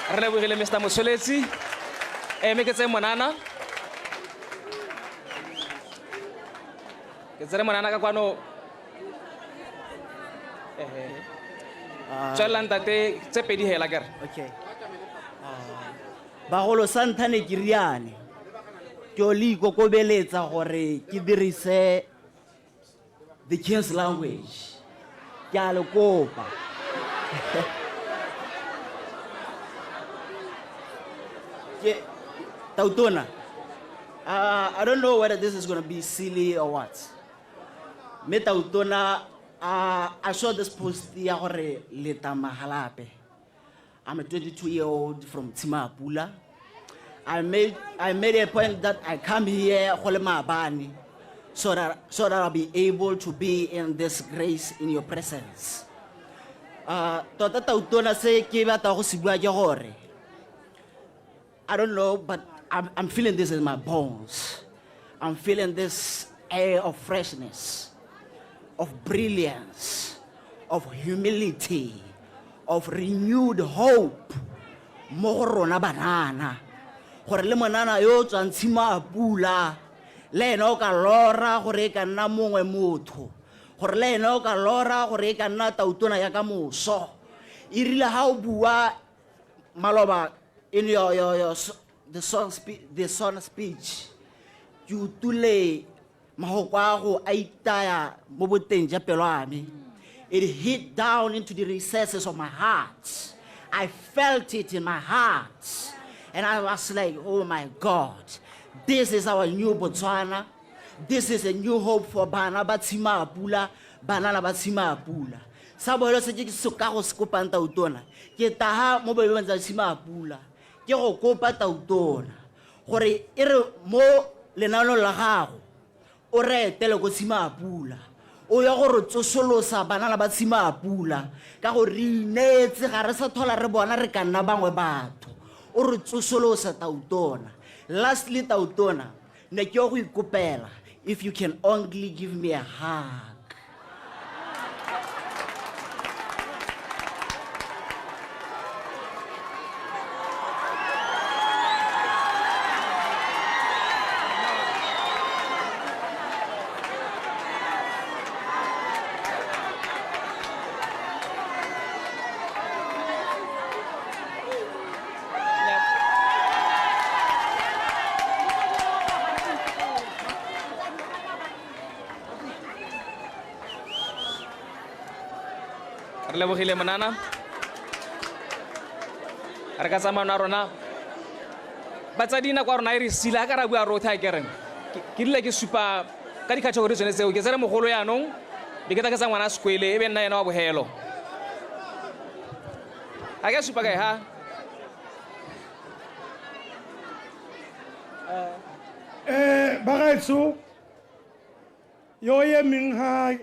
Re lebogile Mr. Mosoletsi. Me ke tse monana. Ke tsere monana ka kwano. Tswela ntate tse pedi hela kere. Okay. Bagolo santhane ke riane. Ke o le ikokobeletsa gore ke dirise the King's language. Ke a le kopa. Tautona, I don't know whether this is going to be silly or what. Me Tautona, I saw this post ya gore leta mahalape. I'm a 22-year-old from Timapula. I made a point that I come here Holema so that I'll be able to be in this grace in your presence. Tota Tautona se ke batla go se bua ke gore I don't know, but I'm feeling this in my bones. I'm feeling this air of freshness, of brilliance, of humility, of renewed hope. Mo rona banana. Gore le monana yo tswang Timapula. Le ena o ka lora gore ka nna mongwe motho. Gore le ena o ka lora gore ka nna Tautona ya ka moso. Irile ha o bua maloba in the song speech, you tule mahokwago aitaya mo boteng ja pelo ame. It hit down into the recesses of my heart. I felt it in my heart. And I was like, oh my God, this is our new Botswana. This is a new hope for bana ba Timapula, banana ba Timapula. Sa boelo se ke soka go sekopang Tautona. Ke taha mo boelong tsa Timapula. Ke go kopa Tautona. Gore ere mo lenano la gago o re etele go Timapula. O ya go re tsosolosa banana ba Timapula ka go re inetse ga re sa thola re bona re ka nna bangwe batho. O re tsosolosa Tautona. Lastly Tautona, ne ke go ikopela if you can only give me a hug. Re lebogile monana. Re ka tsamana rona. Batsadina kwa rona re sila ka ra bua rotha kereng. Ke dile ke supa ka di-category tsone tseo ke tsere mogolo yanong be ke ta ke tsa ngwana sekwele e be nna yena wa bohelo. A ke supa kae ha? Bagaetso yo ye meng ha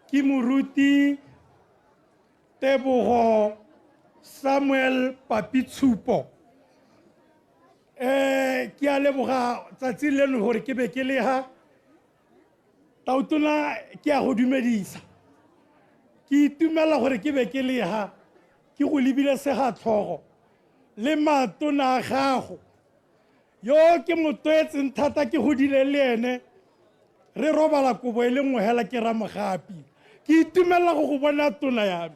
ke moruti Tebogo Samuel Papitshupo. Ke a leboga tsatsi leno hore ke be ke le ha Tautona ke a go dumedisa. Ke itumela hore ke be ke le ha ke go lebile sega tlhogo le matona a gago. Yo ke motoetseng thata ke godile le ene re robala kobo e le nngwe hela ke ramogapi. Ke itumela go go bona tona ya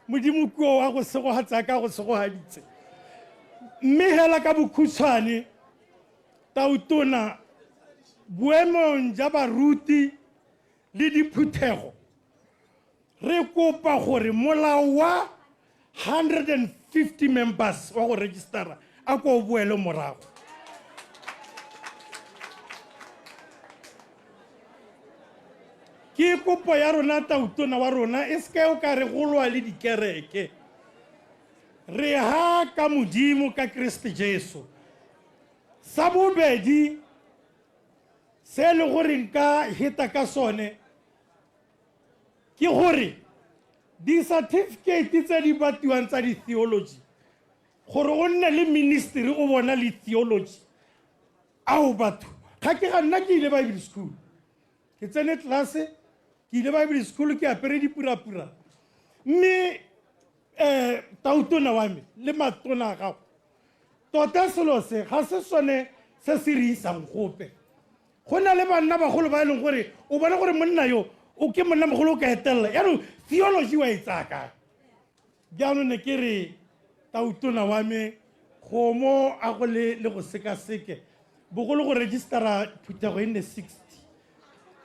modimo kuo wa go segogatsa ka go segogaditse. Mme hela ka bokhutshwane Tautona boemong ja baruti le diphuthego re kopa gore molao wa 150 members wa go registera a ko boele morago. Ke kopo ya rona Tautona wa rona e se o ka re golwa le dikereke. Re ha ka modimo ka Kriste Jesu. Sa bobedi se le gore nka hita ka sone ke gore di certificate tse di batiwang tsa di theology gore o nne le ministry o bona le theology ao batho ga ke ga nna ke ile Bible school ke tsene class ke ile Bible school ke apere dipurapura mme tautona wa me le matona a gago tota selo se ga se sone se se re isang gope go na le banna bagolo ba e leng gore o bona gore monna yo o ke monna mogolo o ka etelela yaanong theology wa e tsaya kae jaanong ne ke re tautona wa me kgomo a go le go sekaseke bogolo go registera phutego e nne 60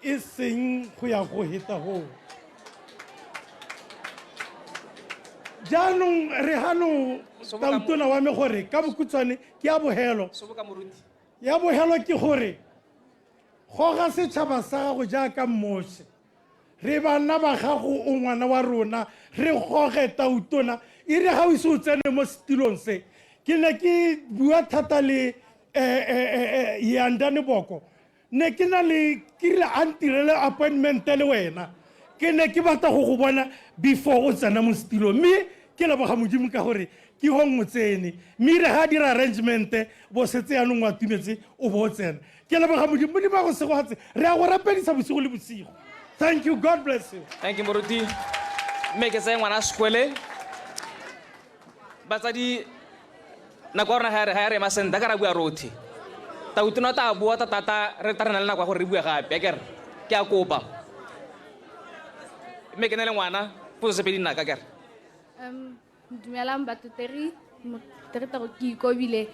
e seng go ya go heta go jaanong re gano tautona wa me gore ka bokhutswane ke ya bogelo ya bogelo ke gore goga setšhaba sa gago jaaka mmoše re banna ba gago o ngwana wa rona re goge tautona e re ga o ise o tsene mo setilong se ke ne ke bua thata le Yandane Boko ne ke na le ke re a ntirele appointment le wena ke ne ke batla go bona before o tsena mo setilong mme ke leboga modimo ka gore ke hongwe tsene mme re ga dira arrangement bo setse yanong wa tumetse o bo tsena ke leboga modimo ba go segoatse re a go rapedisa bosigo le bosigo. Thank you. God bless you. Thank you, Moruti. Make it say ngwana sekwele batsadi na kwa rona ha re masenda ka ra bua rothi tautona ta bua tata re tarana le na kwa gore re bua gape akere ke a kopa me ke ne le ngwana potso se pedi nna ka kere dumelang batuteri motereta go ke ikobile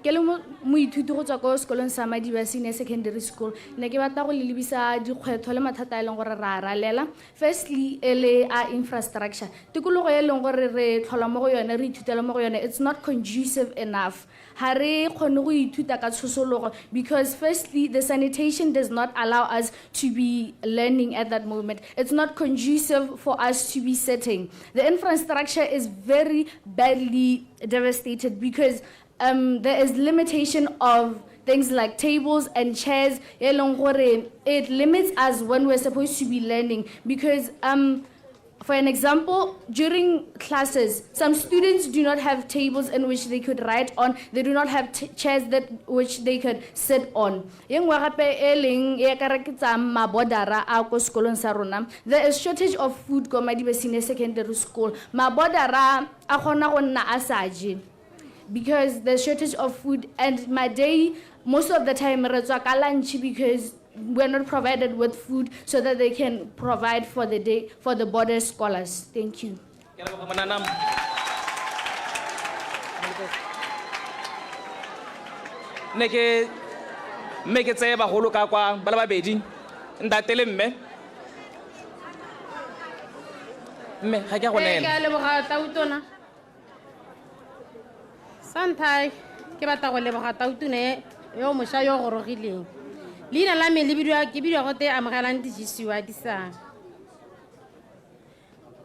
ke le moithuti go tswa ko sekolong sa Madiba Senior Secondary School ne ke batla go le lebisa dikgwetho le mathata a leng gore ra ralela firstly ele a infrastructure tikologo e leng gore re tlhola mo go yone re ithutela mo go yone it's not conducive enough ha re kgone go ithuta ka tshosologo because firstly the sanitation does not allow us to be learning at that moment. It's not conducive for us to be sitting. The infrastructure is very badly devastated because there is limitation of things like tables and chairs. It limits us when we're supposed to be learning because for an example, during classes, some students do not have tables in which they could write on. They do not have chairs which they could sit on. There is shortage of food ko Madiba Senior Secondary School. Mabodara a kgona go nna a sa je because there's shortage of food, and my day most of the time re tswa ka lunch because we're not provided with food so that they can provide for the day for the border scholars. Thank you. Neke make it say ba holo ka kwa ba la babedi ntatele mme ga ke go nela ke a leboga tautona santai ke batla go leboga tautone yo mosha yo gorogileng leina la me le bidwa ke bidwa go te amogelang dijisiwa di sa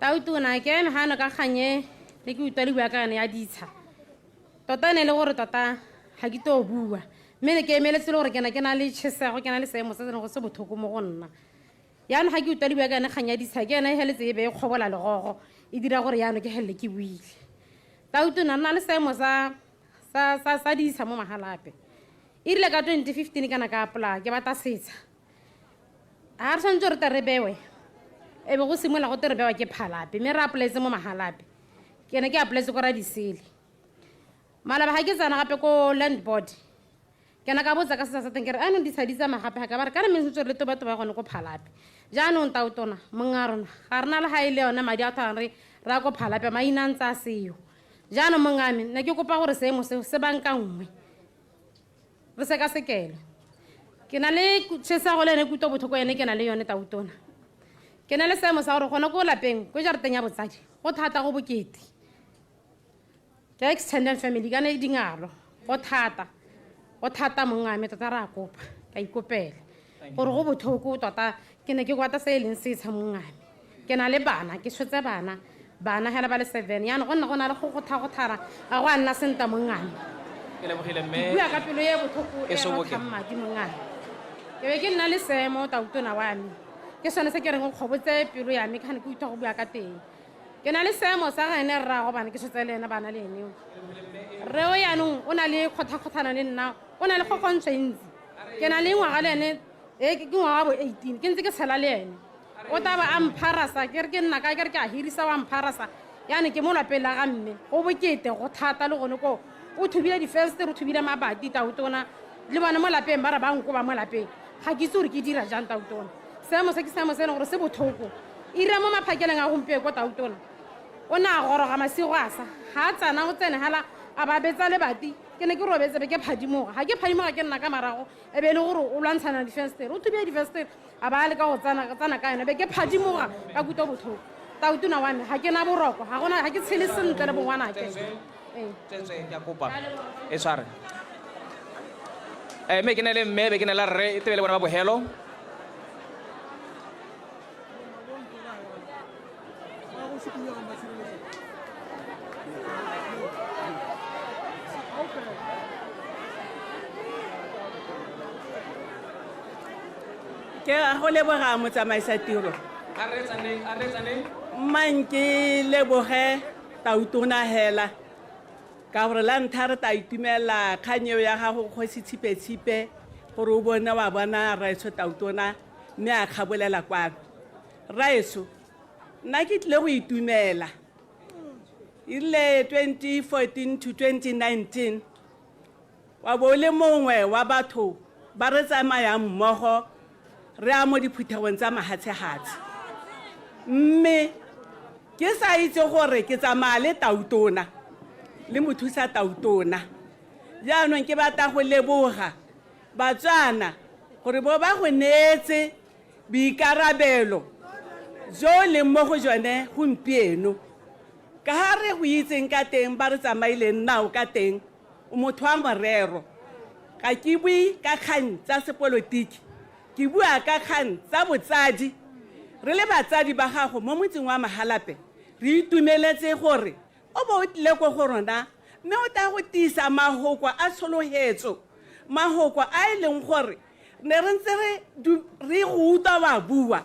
tautona ke me hana ka khanye le ke utwa le bua ka ne ya ditsha tota ne le gore tota ha ke to bua mme ne ke emeletse le gore ke na le tshesego ke na le seemo se go se bothoko mo go nna yana ha ke utwa le bua ka ne khanya ditsha ke na heletse e be khobola le gogo e dira gore yana ke helle ke buile tautona nna le seemo sa ditsha mo mahalape irile ka 2015 kana ka apply ke bata setsa a re santse re tere bewe e be go simola go tere bewa ke phalape me ra apply mo mahalape ke ne ke apply go ra disele mala ba ha ke tsana gape ko land board ke na ka botsa ka setsa teng ke re ano di tsaditsa magape ga ba re ka re me sentse re toba gone go phalape jaanong tautona mongarona ga rena le ha ile yona madi a thang re ra go phalape mainantsa seo jaanong mongame ne ke kopa gore seemo se banka nngwe re se ka sekele ke na le tshesa go lene kuto bothoko ene ke na le yone tautona ke na le seemo sa gore gona go lapeng go jareteng ya botsadi go thata go bokete ke extended family ka ne dingalo go thata mongame tota ra kopa ka ikopela gore go bothoko tota ke ne ke kwata se leng se tsha mongame ke na le bana ke tshotse bana hela ba le 7 yana go nna go na le go thara a go nna senta mongame ke lebogile mme bua ka pelo ye bothoko e go thammadi mongane ke be ke nna le seemo tautona wa me ke sone se ke reng go kgobotse pelo ya me ka ne ke utwa go bua ka teng ke na le seemo sa gane rra go bana ke setse le ena bana le ene re o yanong o na le khothakhotana le nna o na le gogontshentsi ke na le ngwaga le ene ke ngwaga bo 18 ke ntse ke tshela le ene o taba a mpharasa ke re ke nna ka ke re ke a hirisa wa mpharasa yane ke mo lapeng la ga mme go bokete go thata le gone ko o thubile difensetere o thubile mabati tautona le bona mo lapeng ba re ba nko ba mo lapeng ga ke itse gore ke dira jang tautona seemo se ke seemo se e leng gore se botlhoko ira mo maphakeleng a gompieko tautona o ne a goroga masigo a sa ga a tsana o tsene hala a ba betsa lebati ke ne ke robetse be ke phadimoga ga ke phadimoga ke nna ka marago e be e le gore o lwantshana difensetere o thubile difensetere a ba le ka go tsana ka yone be ke phadimoga ka kutlwa botlhoko tautona wa me ga ke na boroko ga ke tshele sentle le bongwanake Tsetswe ke a kopa e tshware me ke ne le mme be ke ne la rre e tebe le bona ba bogelo ke a go leboga motsamaisa tiro a retsaneng man ke leboge tautona hela ka gore la ntlha re ta itumela kganyeo ya gago kgosi tshipe gore o bone wa bona raeso tautona mme a kgabolela kwano raeso nna ke tlile go itumela ile 2014 to 2019 wa bo le mongwe wa batho ba re tsamayang mmogo re a mo diphuthegong tsa mahatshegatse mme ke sa itse gore ke tsamaya le tautona le mothusa tautona jaanong ke batla go leboga batswana gore bo ba go neetse boikarabelo jo le mo go jone gompieno ka ga re go itseng ka teng ba re tsamaileng nao ka teng o motho wa morero ga ke bue ka kgang tsa sepolotiki ke bua ka kgang tsa botsadi re le batsadi ba gago mo motseng wa Mahalape re itumeletse gore o bo o tlile ko go rona mme o tla go tiisa mahoko a tshologetso mahoko a e leng gore ne re ntse re go utlwa ba bua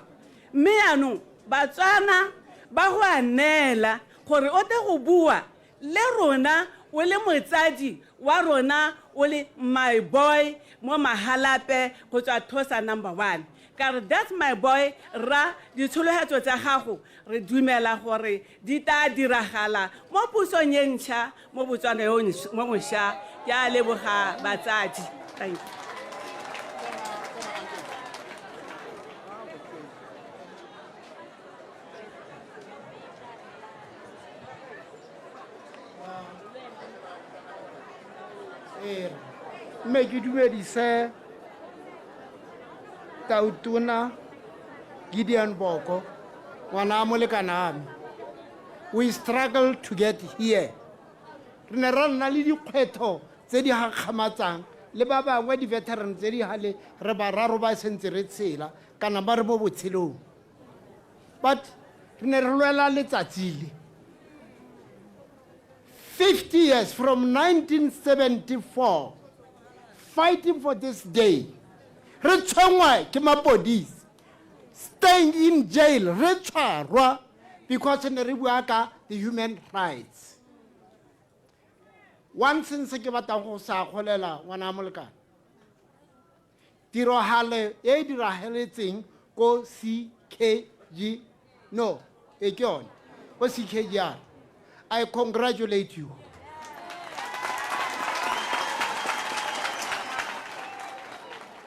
mme yaanong batswana ba go a neela gore o tle go bua le rona o le motsadi wa rona o le my boy mo Mahalape go tswa Thosa number 1 kare that's my boy ra ditshologelo tsa gago re dumela gore di tla diragala mo pusong e ntšha mo Botswana yo mo mošwa ke a leboga batsadi thank you mme ke dumedise tautona Gideon Boko ngwana a molekana ame we struggle to get here re ne ra nna le dikgwetho tse di gakgamatsang le ba bangwe di-veteran tse di gale re bararo ba sentse re tshela kana ba re mo botshelong but re ne re lwela letsatsi le 50 years from 1974 fighting for this day re tshwengwa ke mapodisi staying in jail re tshwarwa because ne re bua ka the human rights one thing se ke batlang go sa kgolela ngwana molekane tiragalo e diragaletseng ko CKG no e ke yone ko CKG I congratulate you.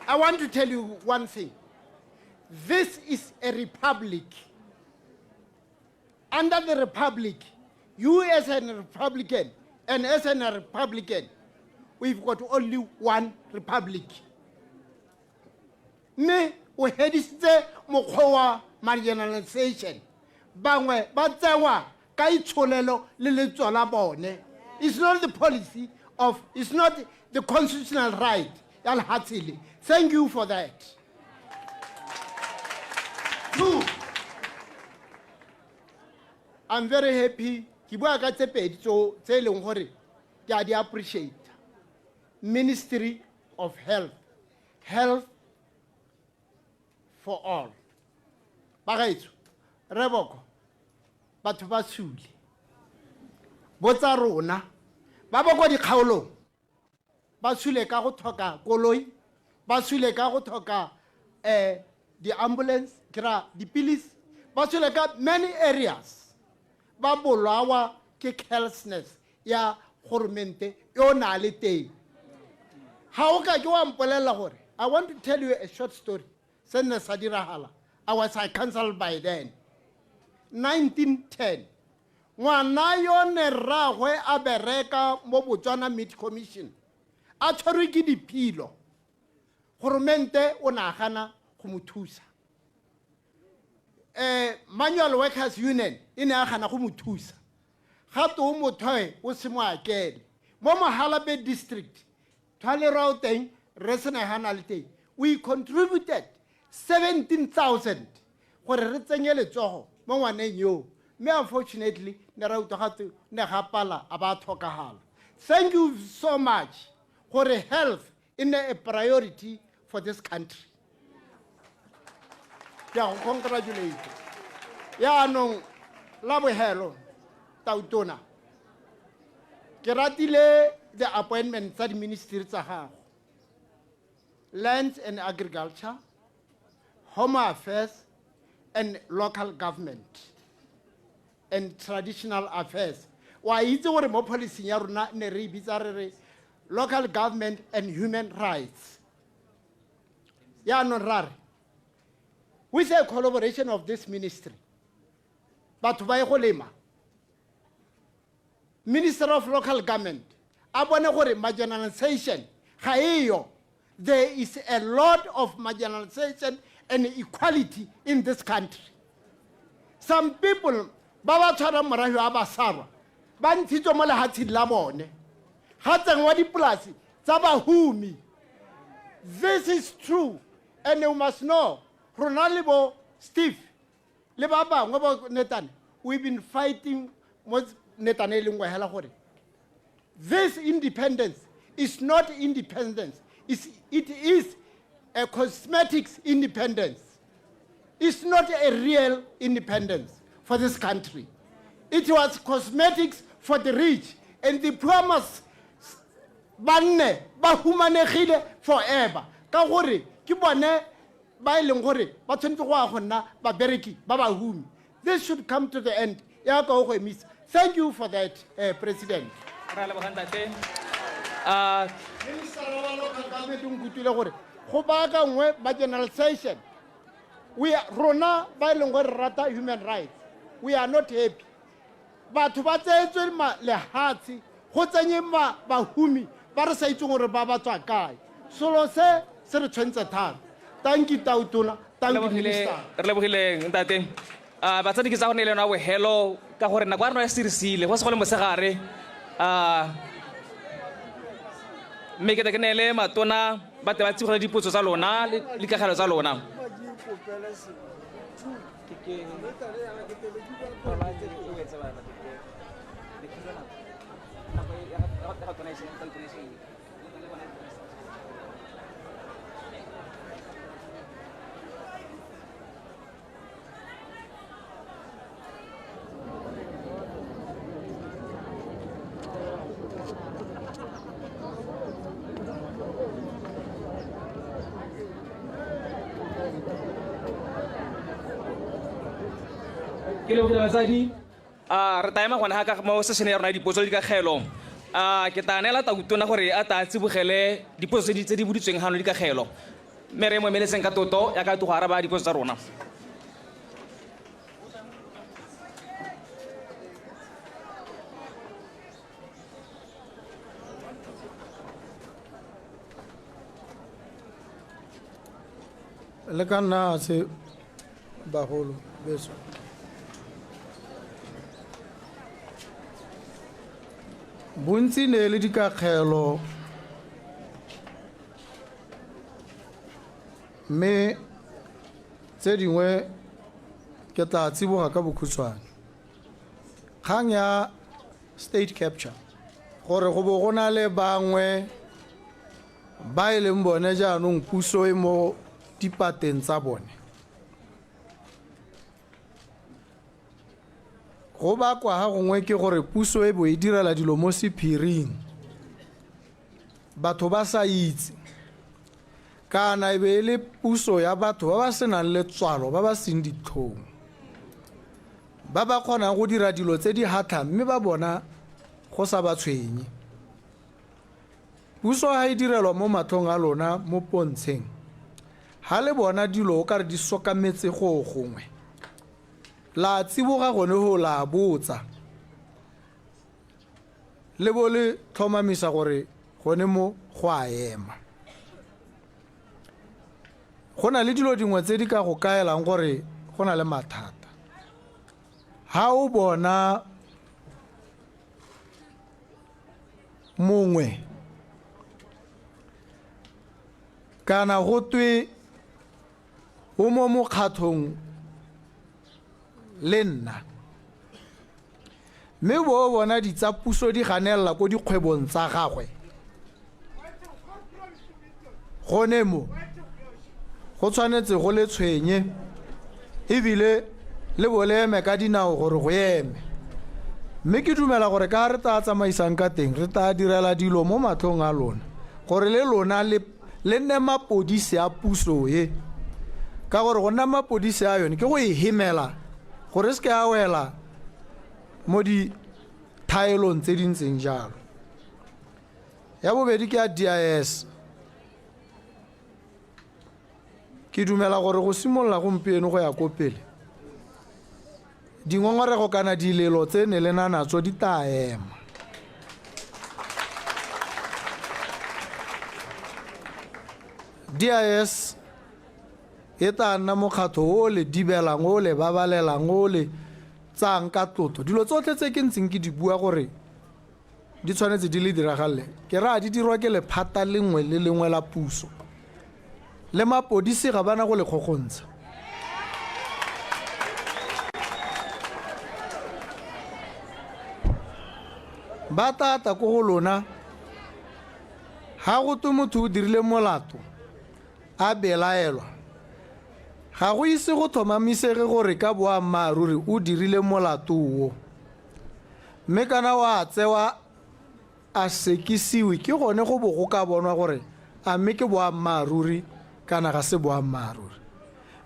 I want to tell you one thing. This is a republic. Under the republic, you as a Republican and as a Republican, we've got only one republic. Me, we had this mokgwa marginalization. Bangwe ba tsewa it's not the policy of, it's not the constitutional right. Thank you for that. Two, I'm very happy. I appreciate Ministry of Health. Health for all. Reboko. Batho ba sule botsa rona ba ba go dikgaolong ba sule ka go thoka koloi ba sule ka go thoka the ambulance kra dipilisi ba sule ka many areas ba bolawa ke carelessness ya goromente yo na le teng ha o ka ke wa mpolela gore I want to tell you a short story se ne sa diragala I was a council by then 1910 ngwana yo ne rragwe a bereka mo Botswana Meat Commission a tshwarwe ke diphilo goromente o nagana go mo thusa Manual Workers Union e ne a gana go mo thusa gato o mothoe o se mo akele mo Mahalabe district Thale Rauteng resena hana le teng we contributed 17,000 gore re tsenye letsogo mo ngwaneng yo me unfortunately ne ra utlwa ne gapala a ba tlhokagala thank you so much gore health is a priority for this country ya congratulate ya no la bohelo tautona ke ratile the appointment tsa di ministry tsa gago lands and agriculture home affairs and local government and traditional affairs wa itse gore mo policy ya rona ne re bitsa re local government and human rights ya no rare with the collaboration of this ministry batho ba go lema Minister of Local Government a bone gore marginalization ga eyo there is a lot of marginalization and equality in this country some people ba ba tshwara morago a ba sarwa ba ntshitswe mo lehatsheng la bone ga tsengwa dipolasi tsa bahumi this is true and you must know Ronaldo Steve le ba bangwe ba netane we've been fighting with netane lengwe hela gore this independence is not independence it is a cosmetics independence it's not a real independence for this country it was cosmetics for the rich and the poor must banne ba humanegile forever ka gore ke bone ba ileng gore ba tshwantse go a gonna ba bereki ba ba humi this should come to the end ya ka go emisa thank you for that president ra le bogantate minister wa local government ngutile gore go ba ka ngwe marginalization we are rona ba ileng gore rata human rights we are not happy batho ba tsetswe lehatsi go tsenye bahumi ba re sa itse gore ba tswa kae solo se re tshwentse thata thank you tautona thank you minister re lebogileng ntate batsadi ke tsa go ne le yona bohelo ka gore nako ya rona ya sirisile go se go le mosegare mme ke ne le matona ba te ba tsibogela dipotso tsa lona le dikagelo tsa lona ke le botsa batsadi re taema gona ga ka mo session ya rona dipotso di ka kgelo ke taanela tautona gore a ta tsibogele dipotso tse di boditsweng hano di ka kgelo mme re mo emeletseng ka toto ya ka go araba dipotso tsa rona le ka nna se bagolo beso bontsi ne le dikakgelo mme tse dingwe ke tla tsiboga ka bokhutshwane kgang ya state capture gore go bo go na le bangwe ba e leng bone jaanong puso e mo dipateng tsa bone go bakwa ga gongwe ke gore puso e bo e direla dilo mo sephiring batho ba sa itse kana e be le puso ya batho ba ba senang letswalo ba ba seng ditlhong ba ba kgonang go dira dilo tse di hatla mme ba bona go sa ba tshwenye. Puso ha e direlwa mo matlhong a lona mo pontsheng ha le bona dilo o ka re di sokametse go gongwe la tsiboga gone go la botsa le bo le tlhomamisa gore gone mo go a ema. Go na le dilo dingwe tse di ka go kaelang gore go na le mathata. Ha o bona mongwe kana go twe o mo mokgatlhong le nna mme bo bona di tsa puso di ganela go dikgwebong tsa gagwe gone mo go tshwanetse go le tshwenye ebile le boleme ka dinao gore go eme. Mme ke dumela gore ka re tla tsamaisang ka teng re tla direla dilo mo matlhong a lona gore le lona le nne mapodisi a puso ye ka gore go nna mapodisi a yone ke go e hemela gore se ke a wela mo di thaelong tse dintseng jalo. Ya bobedi ke a DIS. Ke dumela gore go simolola gompieno go ya ko pele dingongorego kana dilelo tse ne le nanatso di tla ema. DIS e tla nna mokgatlho o le dibelang o le babalelang o le tsang ka tlotlo dilo tsotlhe tse ke ntseng ke di bua gore di tshwanetse di le diragale ke ra di dirwa ke lephata lengwe le lengwe la puso le mapodisi ga bana go le kgogontsha. Ba tata ko go lona ha go twe motho o dirile molato a belaelwa ga go ise go thomamisege gore ka boammaaruri o dirile molato o mme kana wa tsewa a sekisiwe ke gone go bo go ka bonwa gore a mme ke boammaaruri kana ga se boammaaruri.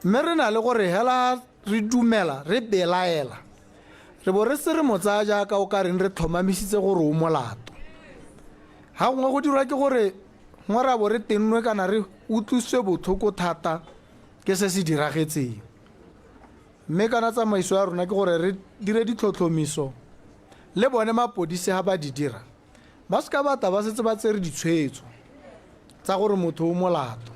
Mme re na le gore hela re dumela re belaela re bo re se re motsa jaaka o ka reng re thomamisitse gore o molato ha ngwe go dirwa ke gore ngwara bo re tennwe kana re utlwiswe botlhoko thata ke se se diragetseng. Mme kana tsamaiso ya rona ke gore re dire ditlhotlhomiso le bone mapodisi ha ba di dira ba ska bata ba setse ba tsere ditshwetso tsa gore motho o molato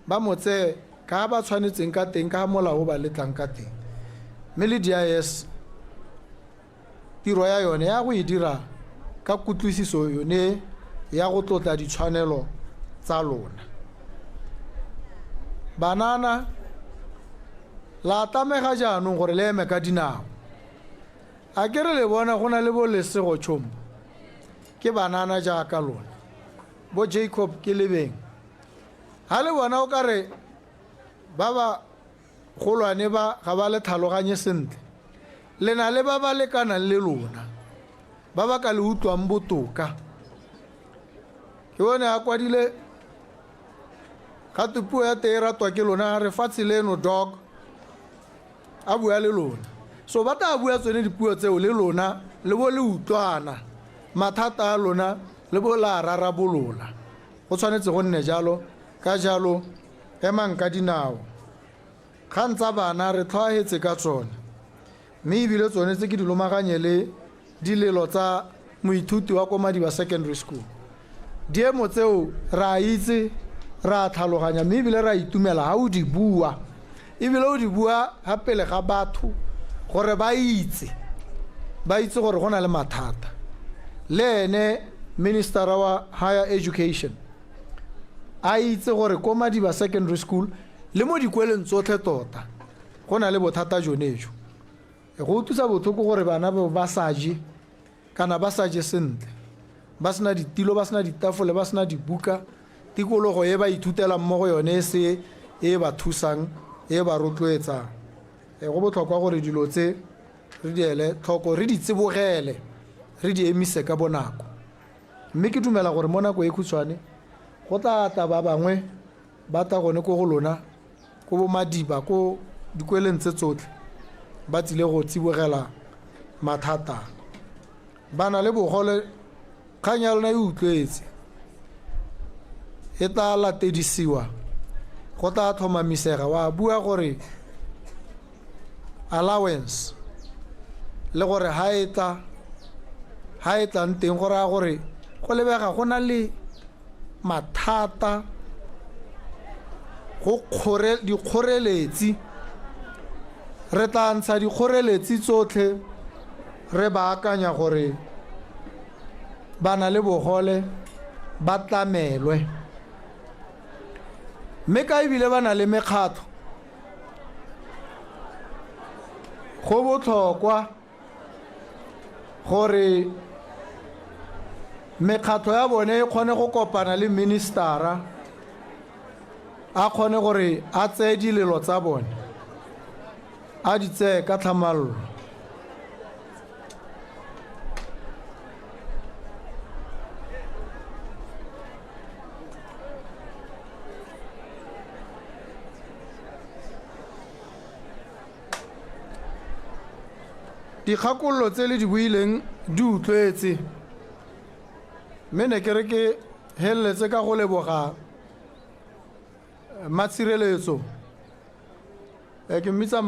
ba motse ka ba tshwanetseng ka teng ka molao ba letlang ka teng. Mme le DIS tiro ya yone ya go e dira ka kutlwisiso yone ya go tlotla ditshwanelo tsa lona. Banana la tamega jaanong gore le eme ka dinao a ke re le bona go na le bo lesego tšhombo ke banana jaaka lona bo Jacob ke lebeng ha le bona o ka re ba ba golwane ba ga ba le tlhaloganye sentle le na le ba ba lekanang le lona ba ba ka le utlwang botoka. Ke bone a kwadile gate puo ya tee ratwa ke lona re fatshe leno dog a bua le lona so ba ta bua tsone dipuo tseo le lona le bo le utlwana mathata a lona le bo la rarabolola go tshwanetse go nne jalo ka jalo emang ka dinao kgang tsa bana re tlhoagetse ka tsone mme ebile tsone tse ke di lomaganye le dilelo tsa moithuti wa ko Madiba Secondary School. Diemo tseo ra itse ra tlhaloganya mme ebile ra itumela ha o di bua ebile o di bua ha pele ga batho gore ba itse gore go na le mathata. Le ene minister wa higher education a itse gore ko Madiba Secondary School le mo dikweleng tsotlhe tota go na le bothata jonejo go thusa botlhoko gore bana ba saje kana ba saje sentle ba sena ditilo ba sena ditafole ba sena dibuka tikologo e ba ithutela mmogo yone se e ba thusang e ba rotloetsa go botlhokwa gore dilo tse re di ele tlhoko re di tsibogele re di emise ka bonako. Mme ke dumela gore mo nako e khutshwane go tla ba bangwe ba ta gone ko go lona ko bo Madiba ko dikweleng tse tsotlhe ba tsile go tsibogela mathata ba na le bogole kgang ya lona e utlwetse e tla latedisiwa go tla tlhomamisega wa bua gore allowance le gore ha e tlang teng go raya gore go lebega go na le mathata go dikgoreletsi re tla ntsha dikgoreletsi tsotlhe re baakanya gore ba na le bogole ba tlamelwe mme ka ebile ba na le mekgatlho go botlhokwa gore mekgatlho ya bone e kgone go kopana le ministera a kgone gore a tseye dilelo tsa bone a di tseye ka tlhamalalo dikgakololo tse le di buileng di utlwetse mme ne ke re ke heleletse ka go leboga matshireletso ke mmitsa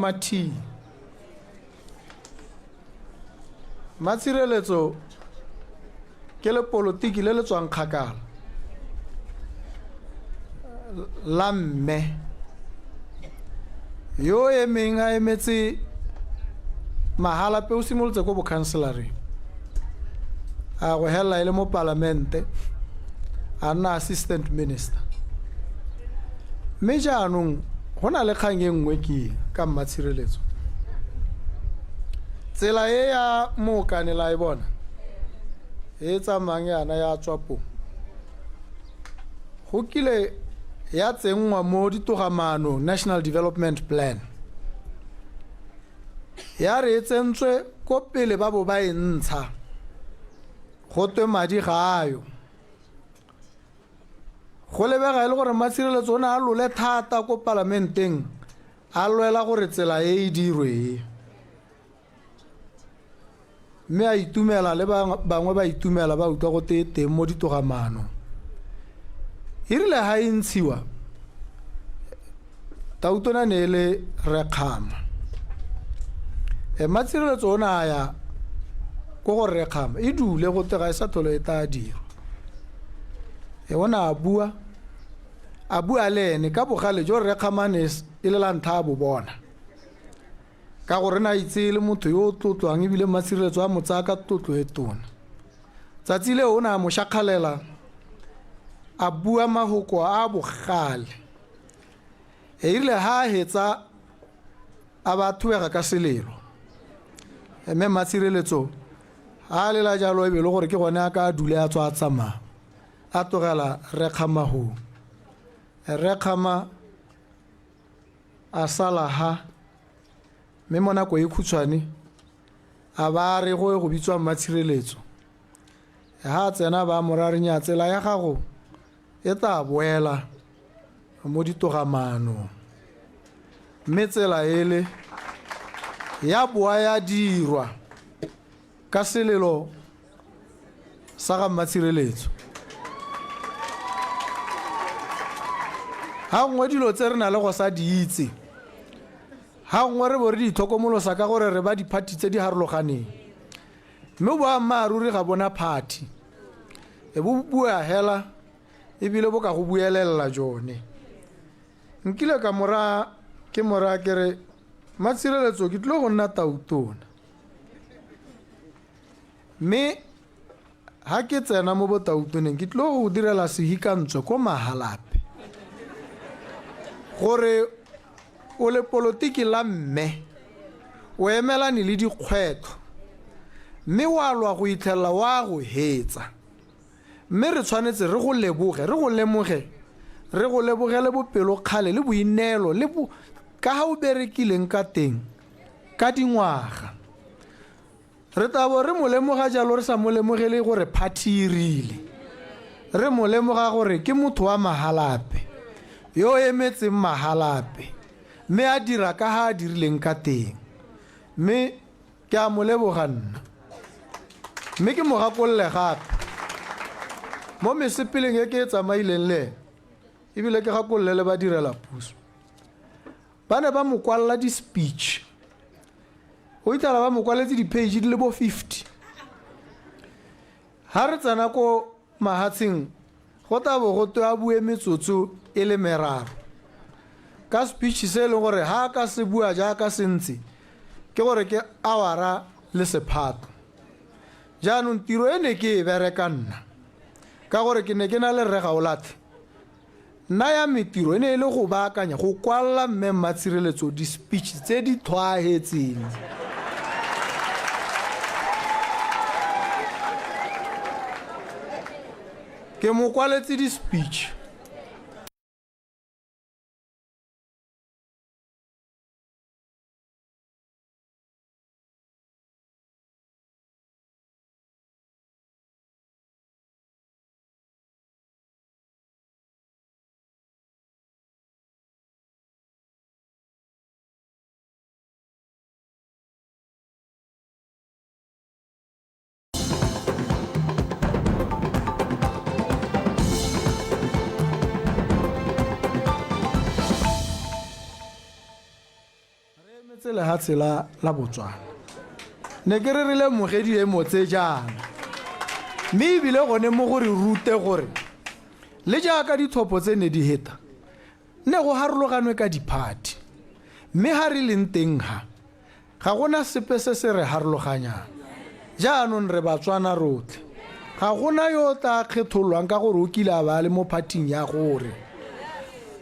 matshireletso ke le polotiki le le tswang kgakala la mme yo emeng a emetse mahala pe o simolotse ko bokhanselareng a go hela ile mo parlamente a nna assistant minister mme jaanong go na le kgang e nngwe ke ka matshireletso tsela e ya mookane la e bona e tsamayang yana ya tswapo go kile ya tsengwa mo ditogamano National Development Plan ya re tsentswe ko pele ba bo ba e ntsha go twe madi ga ayo go lebega ile gore matshireletso ona a lole thata ko parlamenteng a lwela gore tsela e dirwe mme a itumela le bangwe ba itumela ba utlwa go teng mo ditogamano irile ha e ntshiwa tautona ne le rekgama matshireletso ona ya go go rekgama e dule go tega e sa tlhole e tla dira ona a bua le ene ka bogale jo rekgamane e le la ntha a bo bona ka gore na itse le motho yo o tlotlwang ebile matshireletso a motsaka tlotlo e tona tsatsi le ona mo shakgalela a bua mahoko a bogale ile ha hetsa a bathuega ka selelo mme matshireletso a lela jalo e be le gore ke gone a ka dule a tswa a tsamaya a togela rekgama ho rekgama a sala ha mme mo nako e khutshwane a ba re go bitswa matshireletso ha tsena ba morarinya tsela ya gago e tla boela mo ditogamano mme tsela ele ya boa ya dirwa ka selelo sa ga matshireletso ha ngwe dilo tse re na le go sa di itse ha ngwe re bo re di tlhokomolosa ka gore re ba di party tse di harologaneng mme ba maaruri ga bona party e bo bua hela e bile bo ka go buelela jone nkile ka mora ke re matshireletso ke tlo go nna tautona mme ha ke tsena mo botautoneng ke tlo go direla sehikantsho ko Mahalape gore o le polotiki la mme o emelane le dikgwetlo mme wa lwa go itlhela wa go hetsa mme re tshwanetse re go lemoge le bopelo kgale le boinelo le ka ha o berekileng ka teng ka dingwaga re tabo re mo lemoga jalo re sa mo lemogele gore party rile re mo lemoga gore ke motho wa Mahalape yo emetseng Mahalape mme a dira ka ha a dirileng ka teng mme ke a mo leboga nna mme ke mo gakololle gape mo mesepeleng e ke e tsamaileng le ebile ke gakololle le ba direla puso ba ne ba mo kwalla di-speech o itala ba mo kwaletse di-page di le bo 50 ha re tsena ko mahatsheng go tabo go to a bue metsotso e le meraro ka speech se le gore ha ka se bua jaaka se ntse ke gore ke awara le sephato jaanong tiro e ne ke e bereka nna ka gore ke ne ke na le rega o late nna ya metiro e ne e le go baakanya go kwalla mme Matshireletso di-speech tse di thwaagetseng ke mo kwaletse di-speech le ha tsela la Botswana ne ke re rile mogedi e motse jana mme ebile gone mo gore rute gore le jaaka dithopo tse ne di heta ne go harologanwe ka diphathi mme ha re leng teng ha ga gona sepe se se re harologanyang jaanong re Batswana rotlhe ga gona yo ta kgetholwang ka gore o kile a ba le mo phathing ya gore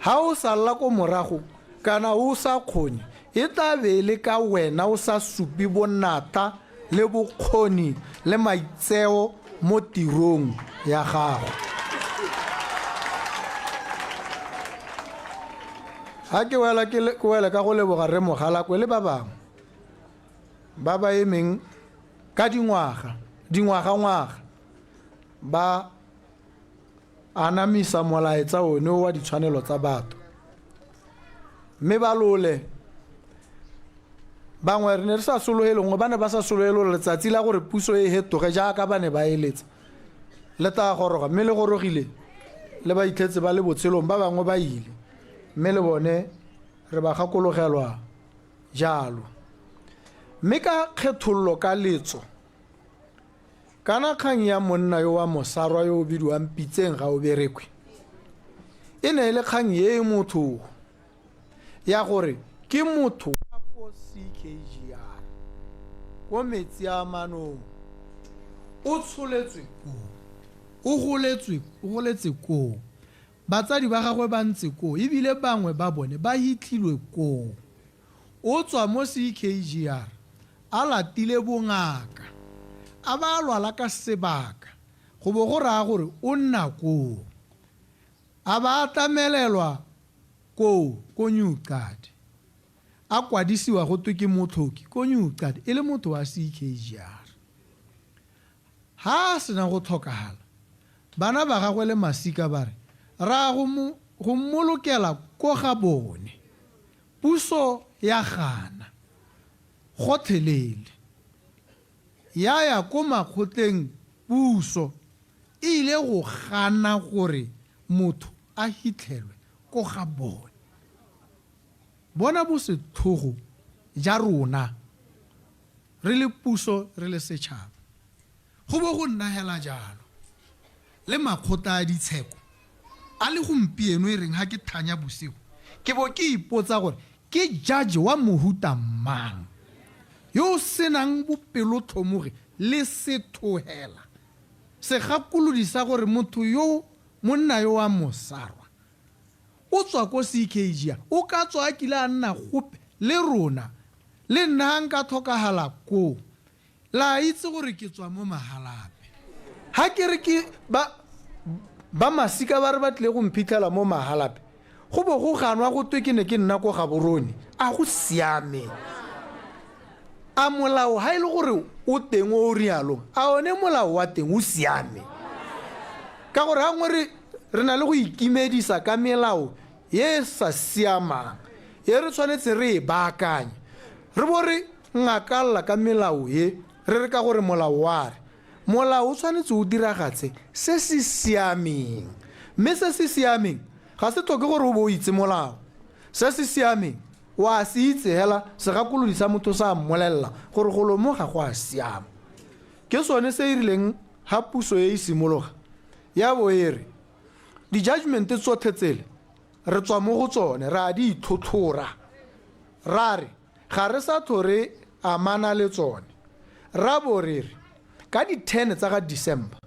ha o sa lla ko morago kana o sa kgone e tla be le ka wena o sa supi bonata le bokgoni le maitseo mo tirong ya gago ha ke wela ka go leboga re Mogalakwe le ba bangwe ba ba emeng ka dingwaga ba anamisa molaetsa one wa ditshwanelo tsa batho mme ba lole bangwe re ne re sa sologele ngwe ba ne ba sa sologelo letsatsi la gore puso e hetoge jaaka ba ne ba eletsa le ta goroga mme le gorogile le ba itlhetse ba le botshelong ba bangwe ba ile mme le bone re ba gakologelwa jalo mme ka kgethollo ka letso kana kgang ya monna yo wa Mosarwa yo o bidiwang Pitseng ga o berekwe e ne le kgang ye motho ya gore ke motho wa ko CKGR ko metsi a manong o tsholetswe ko o goletse ko batsadi ba gagwe ba ntse ko ebile bangwe ba bone ba hitlilwe ko o tswa mo CKGR a latile bongaka a ba lwala ka sebaka go bo go raya gore o nna ko a ba atamelelwa ko Newcastle a kwadisiwa go twe ke mothoki ko Newcastle e le motho wa CKGR ha sena go tlhokagala bana ba gagwe le masika ba re ra go mmolokela ko ga bone puso ya gana go thelele ya ko makgotleng puso ile go gana gore motho a hitlhelwe ko ga bone bona bo se thogo ja rona re le puso re le setšhaba go bo go nnagela jalo le makgotla a ditsheko a le gompieno e reng ha ke thanya bosigo ke bo ke ipotsa gore ke judge wa mohuta mang yo senang bopelothomoge le sethogela se gakolodisa gore motho yo monna yo wa Mosarwa o tswa ko CKGR o ka tswa a kile a nna gope le rona le nna nka tlhokagala ko la itse gore ke tswa mo Magalape ha ke re ke ba masika ba re batle go mphithela mo Magalape go bo go ganwa go twe ke ne ke nna ko Gaborone a go siame a molao ha ile gore o teng o rialo a one molao wa teng o siame ka gore ha ngwe re na le go ikimedisa ka melao ye sa siamang ye re tshwanetse re e baakanye re bo re ngakalla ka melao ye re re ka gore molao wa re molao o tshwanetse o diragatse se se siameng mme se se siameng ga se tlhoke gore o bo o itse molao se se siameng wa se itse hela segakolodi sa motho sa mmolelela gore go lomo ga go a siama ke sone se irileng ha puso e simologa ya bo ere di-judgment tsotlhe tsele re tswa mo go tsone ra di ithothlora ra re ga re sa thore amana le tsone ra bo re re ka di 10 tsa ga December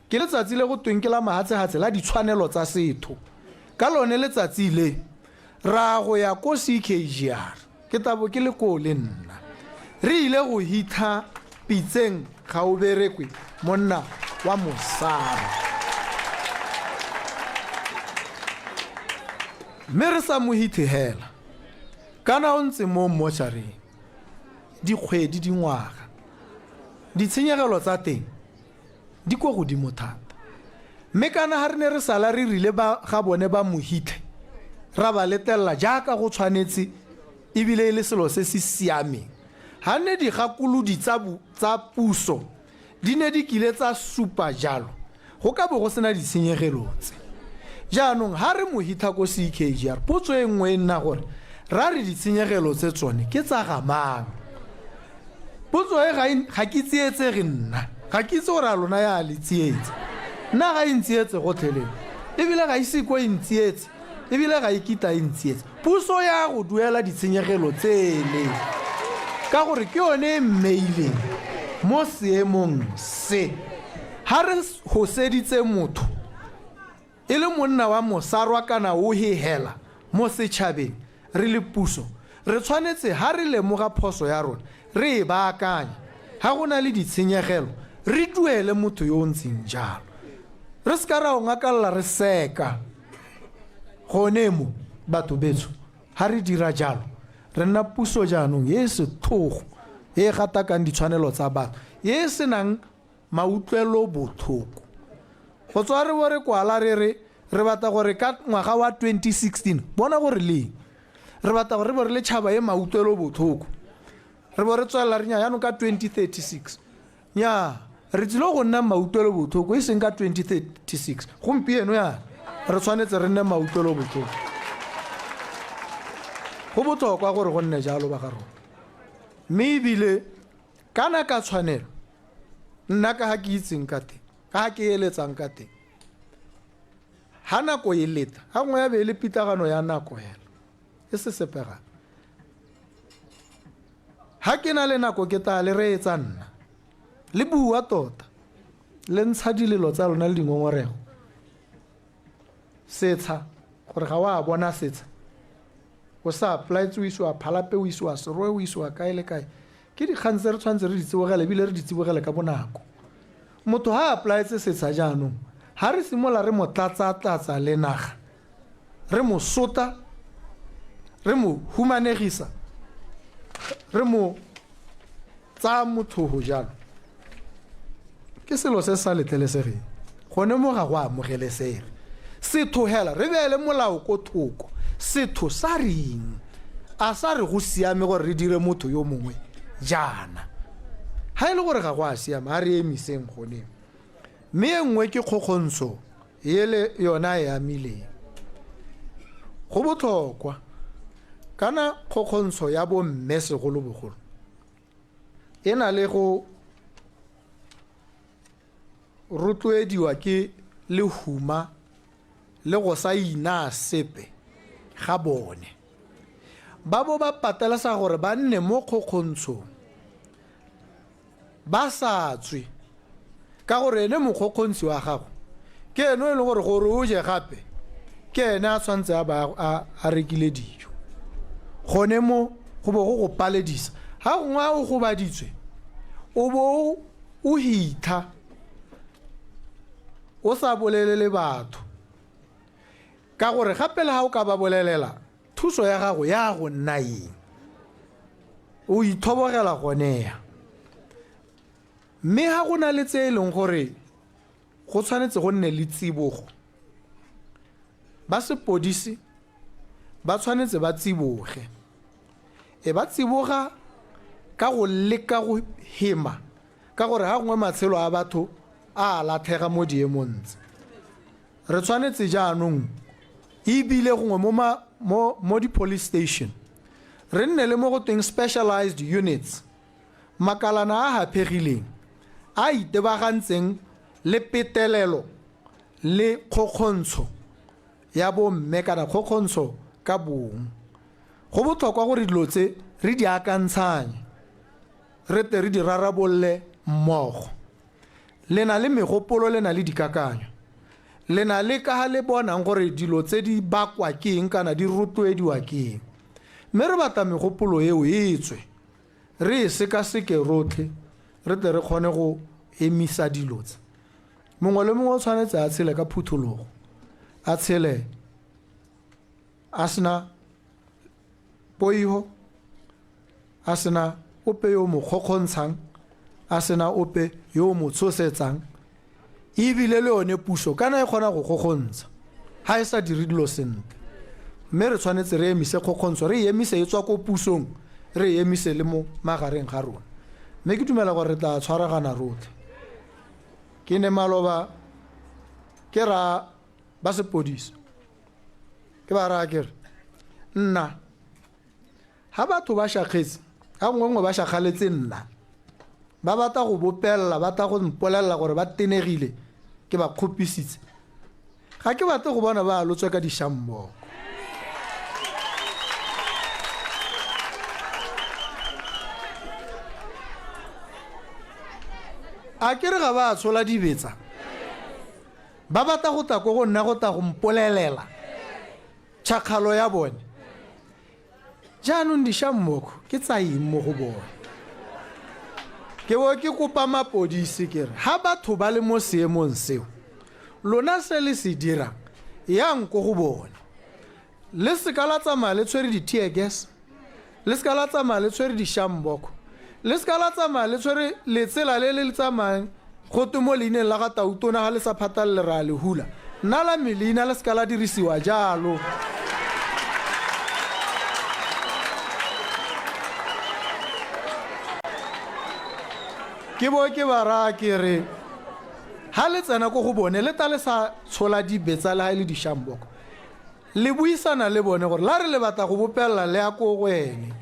ke letsatsi le go tweng ke la mahatshehatse la ditshwanelo tsa setho ka lone letsatsi le ra go ya ko CKGR ke tabo ke le ko le nna re ile go hitha pitseng ga o berekwe monna wa Mosara mme re sa mo hithe hela kana o ntse mo motshareng dikgwedi dingwaga ditshenyegelo tsa teng di go godimo thata mme kana ha re ne re sala re rile ba ga bone ba mohithe ra ba letella jaaka go tshwanetse ebile le selo se se siameng ha ne di gakolodi tsa puso di ne di kile tsa supa jalo go ka bo go sena ditshenyegelo tse jaanong ha re mohitha ko CKGR potso e nngwe e nna gore ra re ditshenyegelo tse tsone ke tsa gamang potso e ga ke tsietsege nna ga ke itse gore a lona ya le tsietse nna ga intsietse go theleng ebile ga ise ko intsietse ebile ga ikita intsietse puso ya go duela ditshenyegelo tsele ka gore ke yone mmeileng mo seemong se ha re go seditse motho e le monna wa Mosarwa kana o hehela mo setšhabeng re le puso re tshwanetse ha re lemoga phoso ya rona re e baakanya ha go na le ditshenyegelo re duele motho yo o ntseng jalo re se ka ra o ngakalla re seka gone mo batho betso ha re dira jalo re nna puso jaanong ye se thogo e gatakang ditshwanelo tsa batho ye se nang mautlwelo botlhoko go tswa re bo re kwala re batla gore ka ngwaga wa 2016 bona gore le re batla gore re bo re le tšhaba ye mautlwelo botlhoko re bo re tswela re nya yaanong ka 2036 nya re tsile go nna mautlwelo botlhoko e seng ka 2036 gompieno ya re tshwanetse re nne mautlwelo botlhoko go botlhokwa gore go nne jalo ba ga rona mme ebile kana ka tshwanelo nna ka ha ke itseng ka teng ka ha ke eletsang ka teng ha nako e leta ha ngwe ya be le pitagano ya nako hela e se sepega ha ke na le nako ke tla le reetsa nna le bua tota le ntsha dilelo tsa lona le dingongorego setsha gore ga wa bona setsha o sa apply tse o isiwa phalape o isiwa seroe o isiwa kae le kae ke dikgang tse re tshwanetse re di tsibogele ebile re di tsibogele ka bonako motho ha apply-etse setsha jaanong ha re simola re mo tlatsa le naga re mo sota re mo humanegisa re mo tsa motho ho jalo ke selo se sa letlelesegeng gone mo ga go amogelesege setho hela re beele molao ko thoko setho sa reng a sa re go siame gore re dire motho yo mongwe jana ha ile gore ga go a siama a re emiseng gone mme e nngwe ke kgokgontsho yele yona e amileng go botlhokwa kana kgokgontsho ya bo mme segolobogolo e na le go rotloediwa ke lehuma le go sa ina sepe ga bone ba bo ba patela sa gore ba nne mo kgokgontshong ba sa tswe ka gore ene mokgokgontshi wa gago ke eno e le gore o je gape ke ene a tshwantse a rekile dijo gone mo go bo go paledisa ha gongwe a o go baditswe o bo o hitha o sa bolelele batho ka gore gape le ha o ka ba bolelela thuso ya gago ya go nna eng o ithobogela goneya mme ha go na le tse e leng gore go tshwanetse go nne le tsibogo ba sepodisi ba tshwanetse ba tsiboge e ba tsiboga ka go leka go hema ka gore ha ngwe matshelo a batho a lathega mo diemontse re tshwanetse jaanong ebile gongwe mo di-police station re nne le mo go teng specialized units makalana a hapegileng a itebagantseng le petelelo le kgokgontsho ya bomme kana kgokgontsho ka bong go botlhokwa gore dilo tse re di akantshanye re te re di rarabolle mmogo le na le megopolo le na le dikakanyo le na le ka ha le bonang gore dilo tse di bakwa ke eng kana di rotloediwa ke eng mme re batla megopolo eo e tswe re e sekaseke rotlhe re te re kgone go emisa dilo tse mongwe le mongwe o tshwanetse a tshele ka phuthologo a tshele a sena poiho a sena ope yo mo kgokgontshang a sena ope yo mo tshosetsang ebile le yone puso kana e kgona go kgokgontsha ha e sa dire dilo sentle mme re tshwanetse re emise kgokgontsho re emise e tswa ko pusong re emise le mo magareng ga rona mme ke dumela gore re tla tshwaragana rotlhe ke ne maloba ke ra ba sepodisi ke ba ra ke nna ha batho ba shakgetse ga ngwe ba shagaletse nna ba batla go bopella ba tla go mpolelela gore ba tenegile ke ba kgopisitse ga ke batle go bona ba lotswe ka dishammoko a ke re ga ba tshola dibetsa ba batla go tla go nna go tla go mpolelela tšhakgalo ya bone jaanong dishammoko ke tsa eng mo go bone ke bo ke kopa mapodisi ke re ha batho ba le mo seemong seo lona se le se dira yang go go bone le se ka la tsamaya le tshwere di-tear gas le se ka la tsamaya le tshwere dishammoko le se ka la tsamaya le tshwere letsela le le tsamayang go te mo leineng la ga tautona ga le sa phatalele ra le hula nna la meleina le se ka la dirisiwa jalo ke bo ke ba ra ke re ha le tsena go go bone le ta le sa tshola dibetsa le ha le dishamboko le buisana le bone gore la re le batla go bopella le ya ko go ene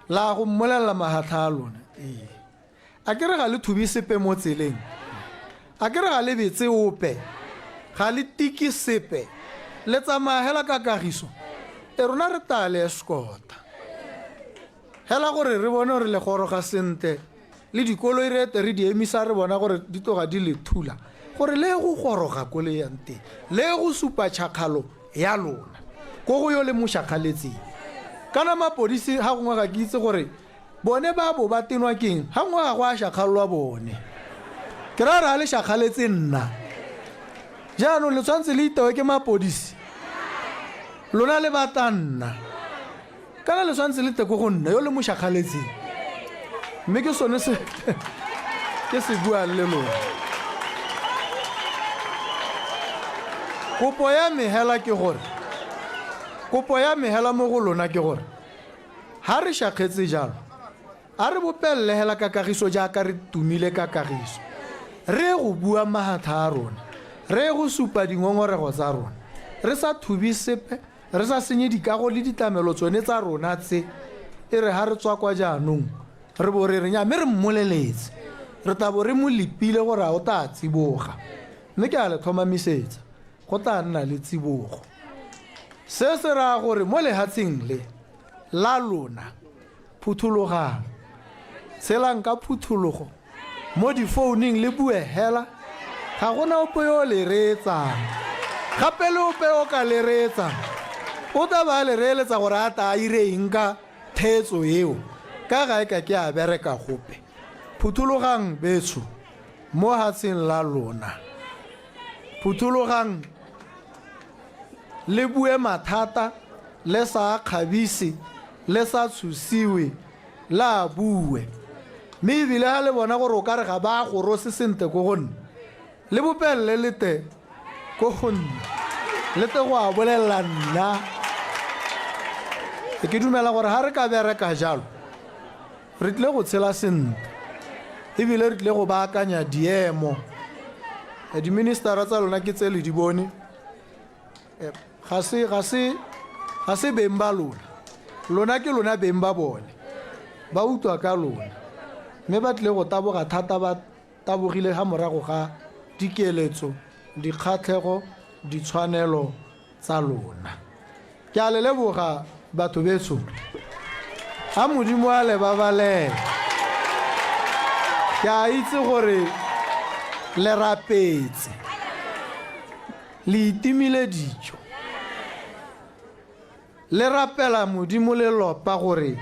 la go mmolella mahatla a lona a ke re ga le thubi sepe mo tseleng a ke re ga le betse ope ga le tiki sepe le tsamaya hela ka kagiso e rona re ta le escort hela gore re bone gore le goroga sente le dikoloi re te re di emisa re bona gore di toga di le thula gore le go goroga ko le yante le go supa tšhakgalo ya lona go go yo le mošakgaletseng kana mapodisi ha gongwe ga ke itse gore bone ba bo ba tenwa keng ha ngwe ga go a šakgalelwa bone ke ra re a le šakgaletse nna jaanong le tshwanetse le itewe ke mapodisi lona le bata nna kana le tshwanetse le teko go nna yo le mošakgaletseng mme ke sone se ke se bua le lona kopo ya mehela ke gore kopo ya mehela mo go lona ke gore ha re shakgetse jalo a re bopelle hela ka kagiso jaaka re tumile ka kagiso re go bua mahatla a rona re go supa dingongorego tsa rona re sa thubi sepe re sa senye dikago le ditlamelo tsone tsa rona tse e re ha re tswa kwa jaanong re bo re nya mme re mmoleletse re tabo re mo lepile gore a o ta tsiboga mme ke a le thomamisetsa go tla nna le tsibogo se se ra gore mo lehatseng le la lona phuthologang tshelang ka phuthologo mo difouneng le bue hela ga gona ope yo le reetsang gape le ope o ka le reetsang o ta ba le reeletsa gore a ta a ire eng ka thetso eo ka ga e ka ke a bereka gope phuthologang betso mo hatseng la lona phuthologang le bue mathata le sa kgabise le sa tshosiwe la bue mme ebile ga le bona gore o ka re ga ba go rose sente ko gonne le bopelele le te ko gonne le te go a bolelela nna ke dumela gore ha re ka bereka jalo re tle go tshela sentle ebile re tle go baakanya diemo di-ministera tsa lona ke tse le di bone ga se beng ba lona ke lona beng ba bone ba utlwa ka lona mme ba tle go taboga thata ba tabogile ga morago ga dikeletso dikgatlhego ditshwanelo tsa lona ke a le leboga batho betso ga modimo a le babalela ke a itse gore le rapetse le itimile dijo le rapela modimo le lopa gore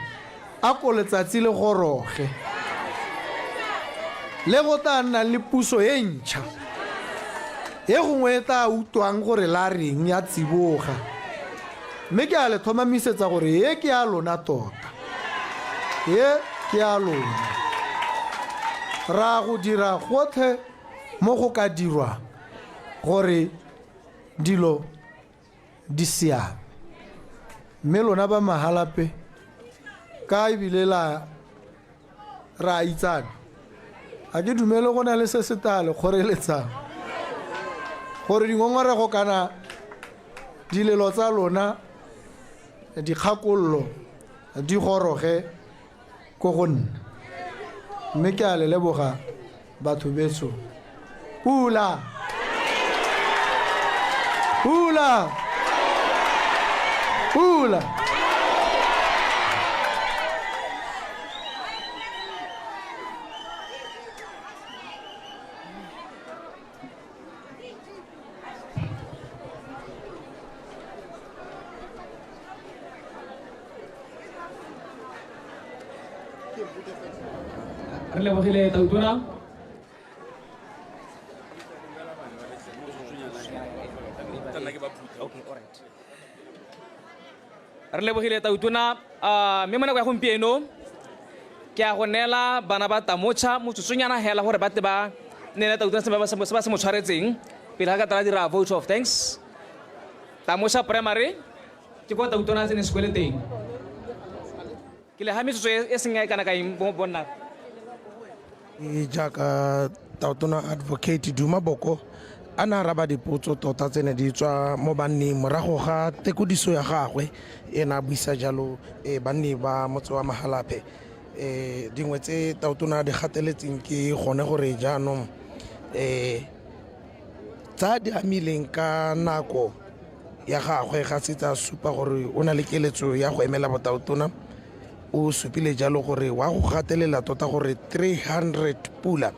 a ko letsatsi le goroge le go tla nna le puso e ntšha e gongwe e tla utlwang gore la reng ya tsiboga mme ke a le thomamisetsa gore ye ke a lona tota ye ke a lona ra go dira gotlhe mo go ka dirwa gore dilo di siame mme lona ba mahalape ka ebile ra itsana a ke dumele go na le se se tale kgoreletsang gore dingongorego kana dilelo tsa lona dikgakololo di goroge ko go nna mme ke a le leboga batho betso pula pula pula re lebogile tautona re lebogile tautona mme mo nako ya gompieno ke a go neela bana ba Tamotšha motsotsonyana hela gore ba te ba neele tautona se ba se mo tshwaretseng pele ga ka tla dira vote of thanks. Tamotšha primary ke kwa tautona se ne se kwele teng ke le ha metsotso e seng ya kana ka eng bonna jaaka tautona advocate Duma Boko a na raba dipotso tota tsene di tswa mo banneng morago ga tekodiso ya gagwe e na buisa jalo banni ba motse wa Mahalape dingwe tse tautona di gateletseng ke gone gore jaanong tsa di amileng ka nako ya gagwe ga se tsa supa gore o na le keletso ya go emela botautona o supile jalo gore wa go gatelela tota gore 300 pula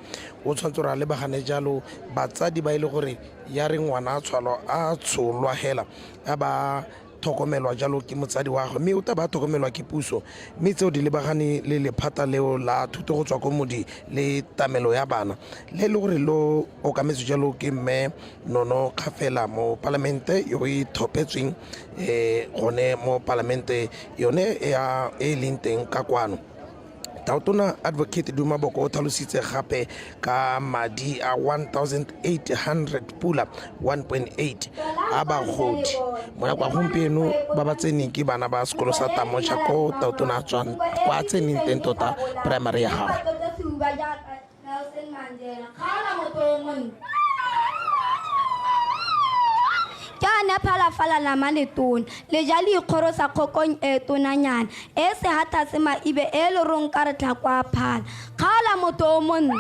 o tshwanetse gore a lebagane jalo batsadi ba ile gore ya re ngwana a tsholwa hela a ba thokomelwa jalo ke motsadi wa gagwe mme o ta ba thokomelwa ke puso mme tseo di lebagane le lephata leo la thuto go tswa ko modi le tamelo ya bana le le gore lo okametse jalo ke mme Nono Kgafela mo parlamente yo e thopetsweng gone mo parlamente yone e leng teng ka kwano. Tautona advocate Duma Boko o tlhalositse gape ka madi a 1,800 pula 1.8 a bagodi mo nakwa gompieno ba ba tseneng ke bana ba sekolo sa Tamotšha ko tautona tswana kwa tseneng teng tota primary ya gago. Kana phalafala la maletona le ja le ikgorosa kgokong e tonanyana e se hata se maibe e le rong ka re tla kwa phala khala motho o monna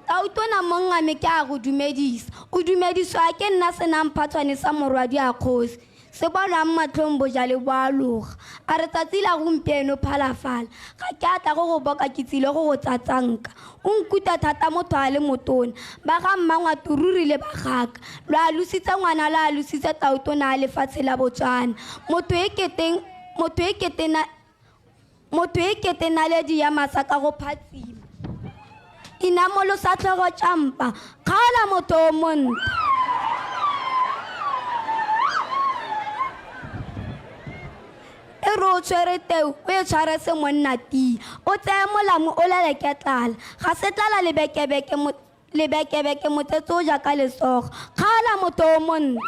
tautona mongame ke a go dumedisa o dumediswa ke nna senang phatswane sa morwadi a kgosi se bonang matlhong bojale bo a loga a re tsatsi la gompieno phalafala ga ke a tla go boka ke tsile go tsatsanka o nkuta thata motho a le motona ba ga mmangwatururi le bagaka lo a lositse ngwana la a lositse tautona a lefatshe la Botswana motho e ketenaledi ya masaka go phatsima inamolo sa tlhogo tšampa kgala motho o monta e re o tshwere teo o e tshware se monna tia o tseye molamo o leleke tlala ga se tlala lebekebeke motsetse o jaka lesogo kgala motho o monna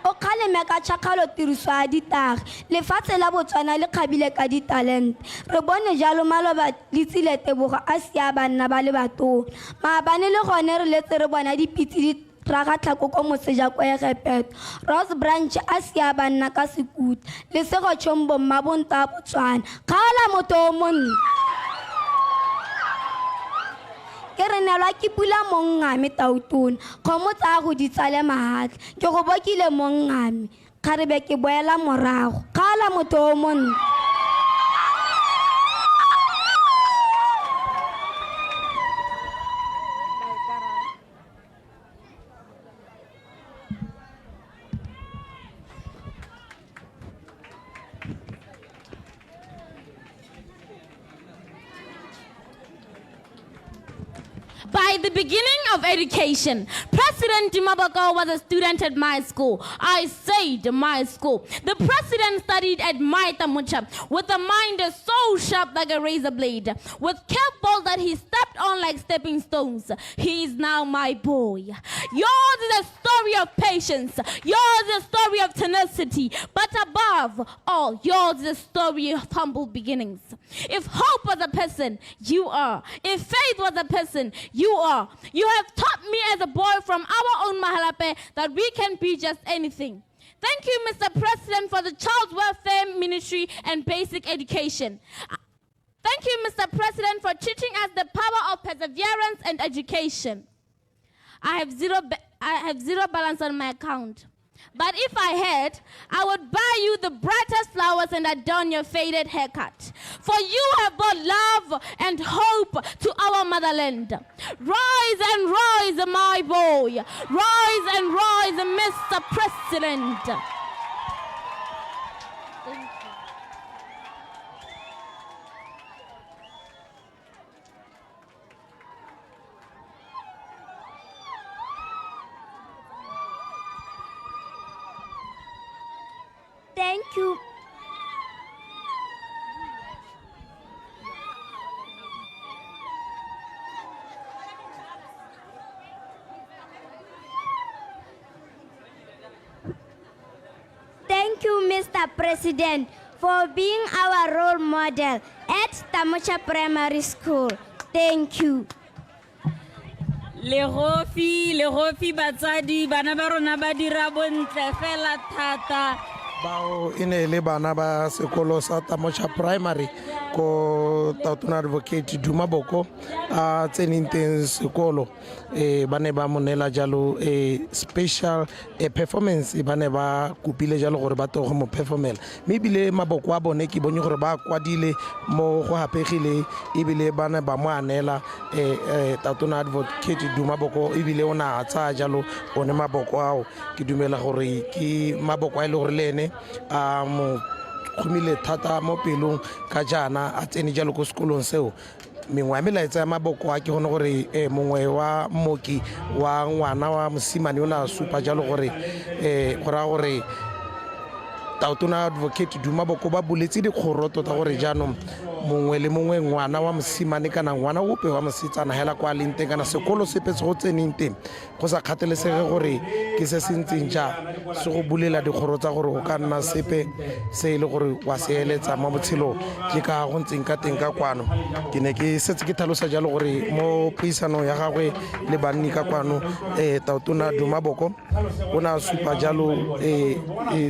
o kgale re meka tšhakgalo tiriso ya ditagi lefatshe la Botswana le kgabile ka ditalente re bone jalo Maloba le Tsile Tebogo a sia banna ba le batona maabane le gone re letse re bona dipitse di raga tlhako ko moseja kwa Egepeto Rose Branch a sia banna ka Sekuta le Sego Tšhombo Mmabonta Botswana kgala motho o monna ke re nelwa ke pula mongame Tautona kgomo tsa go di tsale mahatla ke go bokile mongame ga re be ke boela morago kgala motho o monna By the beginning of education, President Dimaboko was a student at my school. I said my school. The president studied at my Tamucha with a mind so sharp like a razor blade, with curveballs that he stepped on like stepping stones. He is now my boy. Yours is a story of patience. Yours is a story of tenacity. But above all, yours is a story of humble beginnings. If hope was a person, you are. If faith was a person, you are. You have taught me as a boy from our own Mahalape that we can be just anything. Thank you, Mr. President, for the Child Welfare Ministry and basic education. Thank you, Mr. President, for teaching us the power of perseverance and education. I have zero balance on my account. But if I had, I would buy you the brightest flowers and adorn your faded haircut. For you have brought love and hope to our motherland. Rise and rise, my boy. Rise and rise, Mr. President. Thank you. Thank you. Thank you, Mr. President, for being our role model at Tamucha Primary School. Thank you. Legofi batsadi bana ba rona ba dira bontle fela thata. Bao ine le bana ba sekolo sa Tamucha Primary ko Tautona Advocate Dumaboko a tseneng teng sekolo ba ne ba monela jalo special performance ba ne ba kupile jalo gore ba togo mo performela mme bile maboko a bone ke bone gore ba kwadile mo go hapegile ebile ba ne ba mo anela Tautona Advocate Dumaboko ebile ona tsa jalo one maboko ao ke dumela gore ke maboko a ile gore le ene a mo khumile thata mo pelong ka jana a tsene jalo ko sekolong seo mengwe ya melaetsa ya maboko a ke gone gore mongwe wa mmoki wa ngwana wa mosimane o na supa jalo gore gore Tautona Advocate Dumaboko ba buletse dikgoro tota gore jaanong mongwe le mongwe ngwana wa mosimane kana ngwana ope wa mosetsana hela kwa leng teng kana sekolo sepe se go tseneng teng go sa kgathalesege gore ke se sentseng ja se go bulela dikgoro tsa gore o ka nna sepe se ile gore wa se eletsa mo botshelong ke ka go ntseng ka teng ka kwano ke ne ke setse ke tlhalosa jalo gore mo puisano ya gagwe le banni ka kwano Tautona Dumaboko o na supa jalo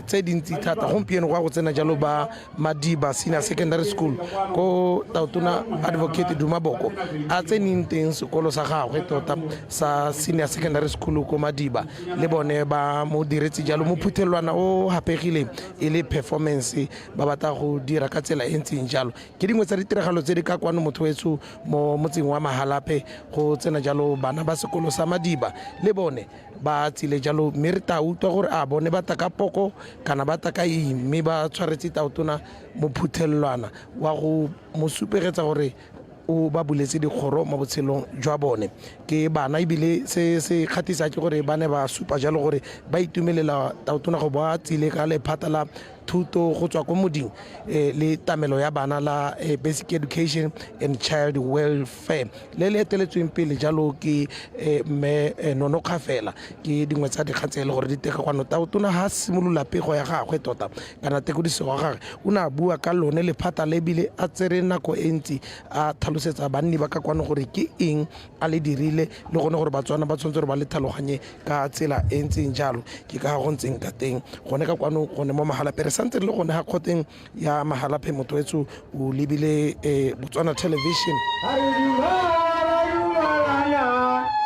tse dintsi thata gompieno go tsena jalo ba Madiba Senior Secondary School ko Tautona Advocate Dumaboko a tseneng teng sekolo sa gagwe tota sa Senior Secondary School ko Madiba le bone ba mo diretse jalo mo phuthelwana o hapegile ile performance ba batla go dira ka tsela e ntseng jalo ke dingwe tsa ditiragalo tse di ka kwano motho wetsu mo motseng wa Mahalape go tsena jalo bana ba sekolo sa Madiba le bone ba tsile jalo mme re ta utlwa gore a bone ba taka poko kana ba taka mme ba tshwaretse Tautona mo phuthelwana wa go mo supegetsa gore o ba buletse dikgoro mo botshelong jwa bone ke bana ebile se kgatisa ke gore ba ne ba supa jalo gore ba itumelela Tautona go ba tsile ka lephata la thuto go tswa ko moding le tamelo ya bana la basic education and child welfare le le eteletsweng pele jalo ke mme Nono Kgafela ke dingwe tsa dikgang tse e le gore di teka kwano Tautona ha simolola pego ya gagwe tota kana tekodisego ya gagwe o ne a bua ka lone lephata le bile a tsere nako e ntsi a tlhalosetsa banni ba ka kwano gore ke eng a le dirile le gone gore batswana ba tshwanetse gore ba le tlhaloganye ka tsela e ntseng jalo ke ka go ntseng ka teng gone ka kwano gone mo Mahalaphe re santse le gone ha khoteng ya Mahalaphe motwetso o lebile Botswana television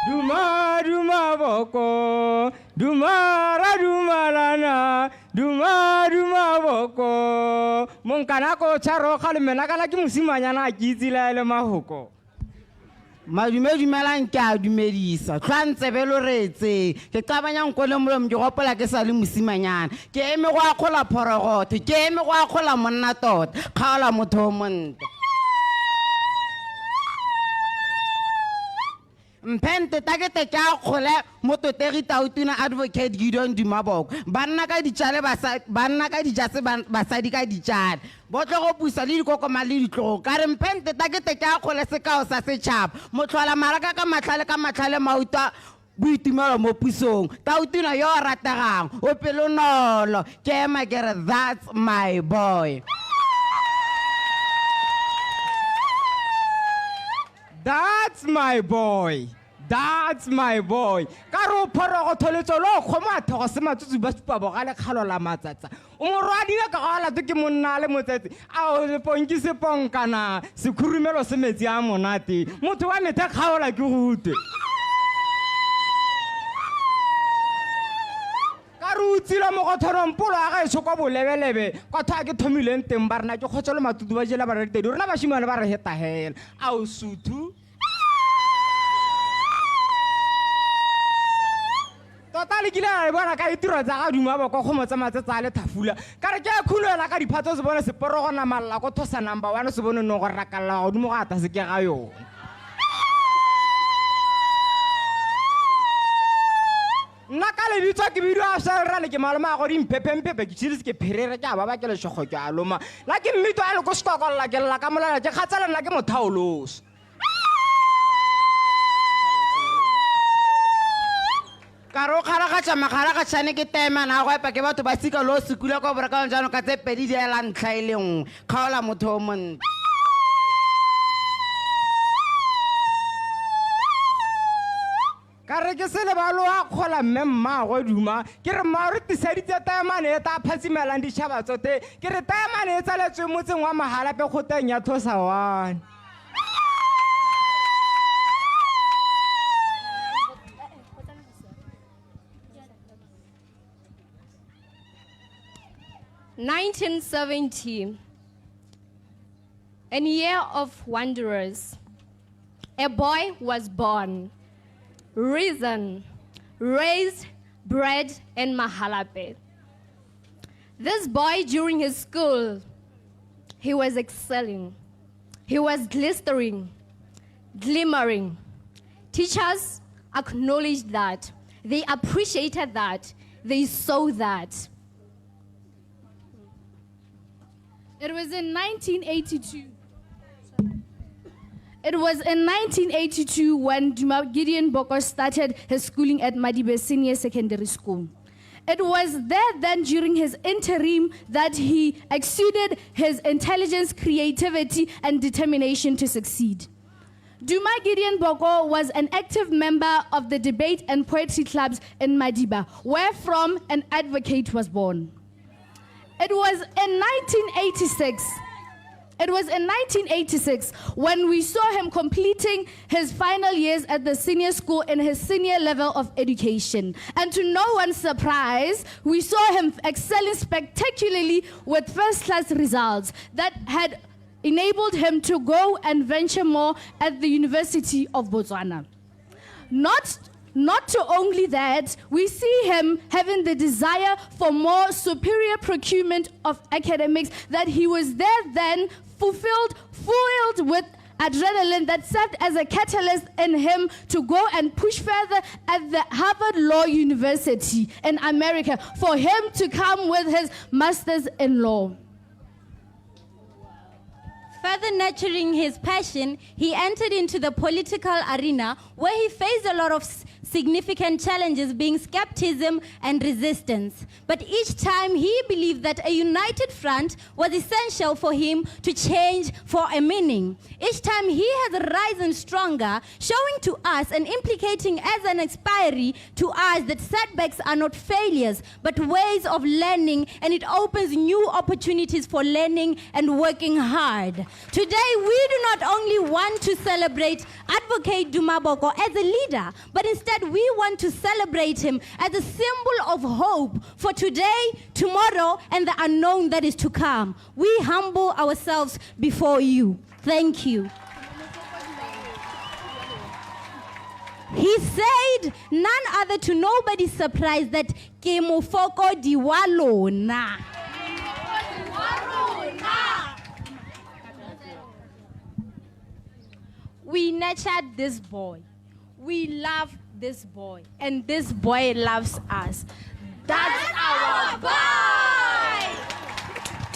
Duma duma boko dumara dumalana duma boko monkana ko tsharo khalemena kana ke mosimanyana a ke itsila le mahoko Dumelang ke a dumedisa tlhantse be lo retse ke qabanyang ko le molom ke gopola ke sa le mosimanyana ke eme go akgola phorogote ke eme go akgola monna tota kgaola motho o monte Mpente takete ka khole mototegi Tautona advocate Gideon Dumaboko banna ka ditjale banna ka dijase basadi ka ditjale botlo go pusa le dikokoma le ditlogo ka re mpente takete ka khole sekao sa setšhaba motlhola maraka ka matlhale mauta boitumelo mo pusong Tautona yo rategang o pelonolo ke ema ke re that's my boy That's my boy. That's my boy. Karo phorogo tholetso lo khoma thogo se matsutsu ba supa bogale khalo la matsatsa. O mo rwadiwa ka gala ke monna le motsetse. A o le ponki se ponkana. Se khurumelo se metsi a monate. Motho wa methe khaola ke gute. Karutsila mo go thoron polo a ga e tshoko bolebelebe. Ka tha ke thomileng teng ba rena ke khotso le matutu ba jela ba re tedi. Rena ba shimane ba re heta hela. A o suthu. Totale kila re bona ka itiro tsa ga Dumaboko go motsa matsetsa le thafula. Ka re ke a khulela ka diphatso se bona se porogona malla go thosa number 1 se bone no go rakalla go dumo ga ta se ke ga yona. Nakale bitwa ke bidio a sa rale ke maloma go di mphepempe ke tshilise ke pherere ke ba ke le shogo ke a loma la ke mmito a le go skokolla ke la ka molala ke khatsala nna ke mothaolos Karo kharagatsa makharagatsane ke tema na go epa ke batho ba sika lo sekula go boraka jano ka tse pedi di ela ntlha ile ngwe kgaola motho o monte Kare ke sele ba lo a khola mmemma go duma ke re ma re tiseditse taemane e ta phatsimelang ditšhaba tsote ke re taemane e tsaletswe motseng wa Mahalaphe khoteng ya Thosa 1 1970, a year of wanderers. A boy was born, risen, raised, bred in Mahalaphe. This boy, during his school, he was excelling. He was glistering, glimmering. Teachers acknowledged that. They appreciated that. They saw that. It was in 1982. It was in 1982 when Gideon Boko started his schooling at Madibe Senior Secondary School. It was there then during his interim that he exuded his intelligence, creativity, and determination to succeed. Duma Gideon Boko was an active member of the debate and poetry clubs in Madiba, where from an advocate was born. It was in 1986 when we saw him completing his final years at the senior school in his senior level of education. And to no one's surprise, we saw him excelling spectacularly with first-class results that had enabled him to go and venture more at the University of Botswana. Not to only that, we see him having the desire for more superior procurement of academics that he was there then fulfilled with adrenaline that served as a catalyst in him to go and push further at the Harvard Law University in America for him to come with his master's in law. Further nurturing his passion, he entered into the political arena where he faced a lot of significant challenges, being skepticism and resistance. But each time he believed that a united front was essential for him to change for a meaning. Each time he has risen stronger, showing to us and implicating as an expiry to us that setbacks are not failures, but ways of learning, and it opens new opportunities for learning and working hard. Today, we do not only want to celebrate Advocate Dumaboko as a leader, but instead we want to celebrate him as a symbol of hope for today, tomorrow, and the unknown that is to come. We humble ourselves before you. Thank you. He said, none other to nobody's surprise, that ke mofoko diwalona. We nurtured this boy. We love this boy. And this boy loves us. That's our boy!